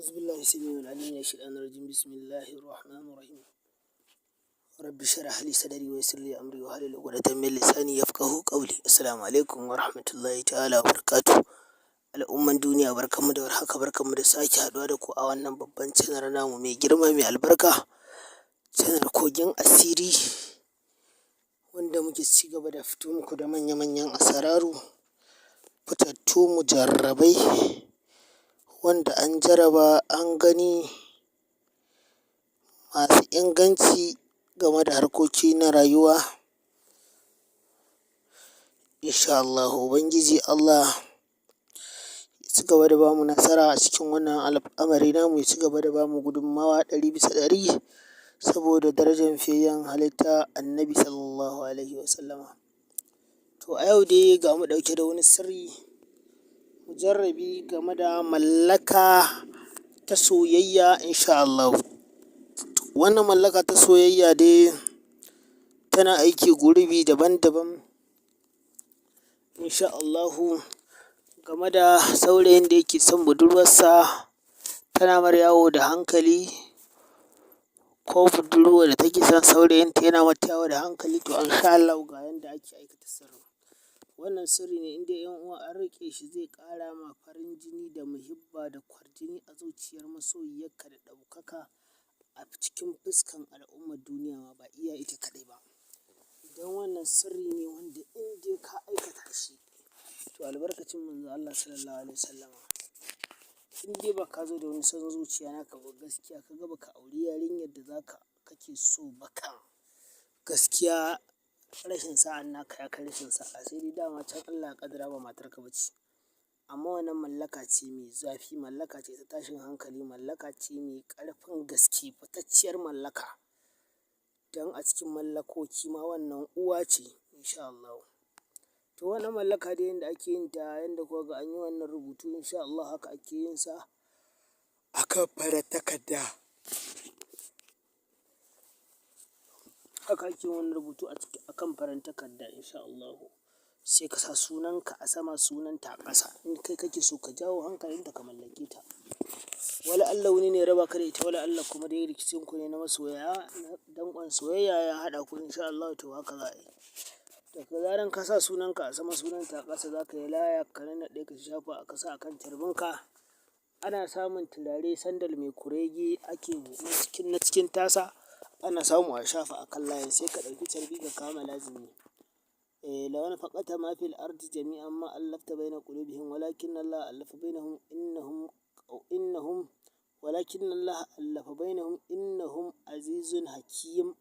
أعوذ بالله السميع العليم من الشيطان الرجيم بسم الله الرحمن الرحيم رب اشرح لي صدري ويسر لي أمري واحلل عقدة من لساني يفقهوا قولي السلام عليكم ورحمة الله تعالى وبركاته. Al'umman duniya barkanmu da warhaka, barkanmu da sake haɗuwa da ku a wannan babban channel namu mai girma mai albarka, channel kogin asiri, wanda muke ci gaba da fito muku da manya-manyan asararu, fitattu mujarrabai, wanda an jaraba an gani, masu inganci game da harkoki na rayuwa. Insha Allahu Ubangiji Allah ya ci gaba da bamu nasara a cikin wannan al'amari namu, ya ci gaba da bamu gudunmawa 100% saboda darajar fiyayyen halitta Annabi sallallahu alaihi wasallama. To a yau dai ga mu ɗauke da wani sirri mujarrabi game da mallaka ta soyayya insha Allahu. Wannan mallaka ta soyayya dai tana aiki gurbi daban-daban insha Allahu, game da saurayin da yake son budurwarsa tana mar yawo da hankali, ko budurwar da take son saurayinta yana mata yawo da hankali, to insha Allahu ga yanda ake aikata sirrin. Wannan sirri ne in dai 'yan uwa an riƙe shi zai ƙara ma farin jini da muhibba da kwarjini a zuciyar masoyiyarka da ɗaukaka a cikin fuskan al'ummar duniya ma ba iya ita kaɗai ba. Don wannan sirri ne wanda in dai ka aikata shi, to albarkacin manzon Allah sallallahu alaihi wasallama, in dai ba ka zo da wani son zuciya naka ba, gaskiya ka ga ba ka auri yarinyar da kake so ba kan gaskiya rashin sa'an naka ya kai rashin sa'a, sai dai dama can Allah ya ƙaddara ba matarka ba ce. Amma wannan mallaka ce mai zafi, mallaka ce ta tashin hankali, mallaka ce mai ƙarfin gaske, fitacciyar mallaka. Don a cikin mallakoki ma wannan uwa ce insha Allahu. To wannan mallaka dai yanda ake yin ta, yanda kuka ga an yi wannan rubutu insha Allah haka ake yin sa a kan farar takarda. Haka ake yin wannan rubutu a kan farar takarda insha Allahu. Sai ka sa sunanka a sama, sunanta a ƙasa. In kai kake so ka jawo hankalinta ka mallake ta. Wala Allah wani ne ya raba ka da ita, wala Allah kuma dai rikicin ku ne na masoya, na danƙon soyayya ya haɗa ku insha Allahu, to haka za a yi. Daga zaran ka sa sunanka a sama, sunanta a ƙasa, za ka yi laya ka nannaɗe ka shafa ka sa a kan carbinka. Ana samun turare sandal mai kurege ake na cikin tasa, ana samu a shafa a kan layin, sai ka ɗauki carbi ka kama lazimi. لو أنفقت ما في الأرض جميعا ما ألفت بين قلوبهم ولكن الله ألف بينهم إنهم عزيز حكيم.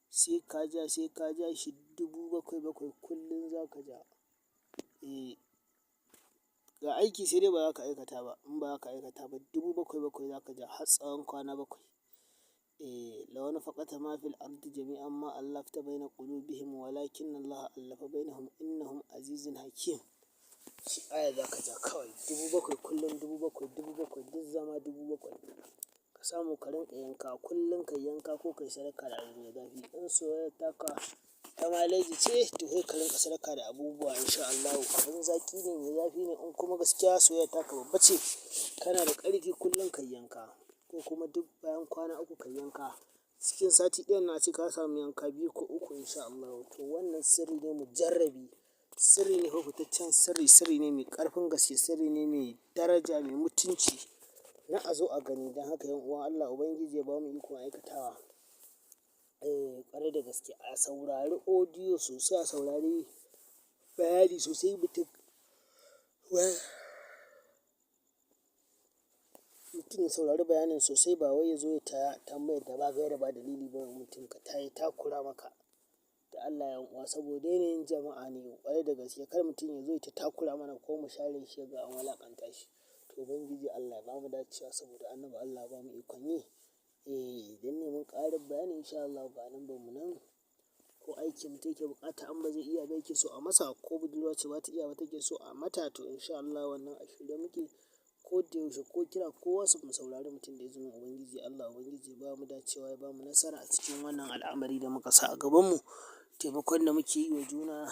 sai ka ja shi 777 kullum za ka ja. Ga aiki sai dai ba za ka aikata ba, in ba za ka aikata ba 777 za ka ja har tsawon kwana 7. لو أنفقت ما في الأرض جميعا ما ألفت بين قلوبهم ولكن الله ألف بينهم إنهم عزيز حكيم. Shi aya za ka ja kawai 777 kullum 777 duk zama 777. Ka samu ka rinƙa yanka kullum, ka yanka ko kai sadaka da abu mai zafi. In soyayyar taka ta maleji ce, to sai ka rinƙa sadaka da abubuwa insha Allahu. In zaƙi ne mai zafi ne, in kuma gaskiya soyayyar taka babba ce, kana da ƙarfi kullum ka yanka, ko kuma duk bayan kwana 3 ka yanka. Cikin sati ɗayan nan ace ka samu yanka 2 ko 3 insha Allahu. To wannan sirri ne mujarrabi, sirri ne fa fitaccen sirri, sirri ne mai ƙarfin gaske, sirri ne mai daraja, mai mutunci na a zo a gani. Don haka 'yan uwa Allah Ubangiji ya bamu ikon aikatawa. Ƙwarai da gaske a saurari audio sosai, a saurari bayani sosai, mutum ya saurari bayanin sosai, ba wai ya zo ya ta tambayar da ba gaira ba dalili ba mutum ka ta takura maka. Da Allah 'yan uwa, saboda yanayin jama'a ne ƙwarai da gaske, kar mutum ya zo ya ta takura mana ko mu share shi ga an wulaƙanta shi. To Ubangiji Allah ya bamu dacewa saboda Annabi, Allah ya bamu ikon yi. Idan neman ƙarin bayani insha Allahu ga lambar mu nan, ko aiki mutum yake buƙata an ba zai iya ba yake so a masa, ko budurwa ce ba ta iya ba take so a mata, to insha Allah wannan a shirye muke ko da yaushe, ko kira ko WhatsApp mu saurari mutum da izinin Ubangiji. Allah Ubangiji ya bamu dacewa, ya bamu nasara a cikin wannan al'amari da muka sa a gabanmu. Taimakon da muke yi wa juna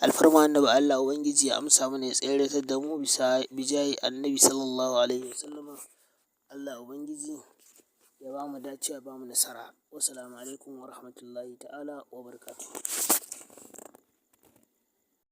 alfarma Annabi, Allah Ubangiji ya amsa mana, ya tseratar da mu bisa bijahi Annabi sallallahu alaihi wasallama. Allah Ubangiji ya ba mu dacewa, ya ba mu nasara. Wassalamu alaikum wa rahmatullahi ta'ala wa barakatuhu.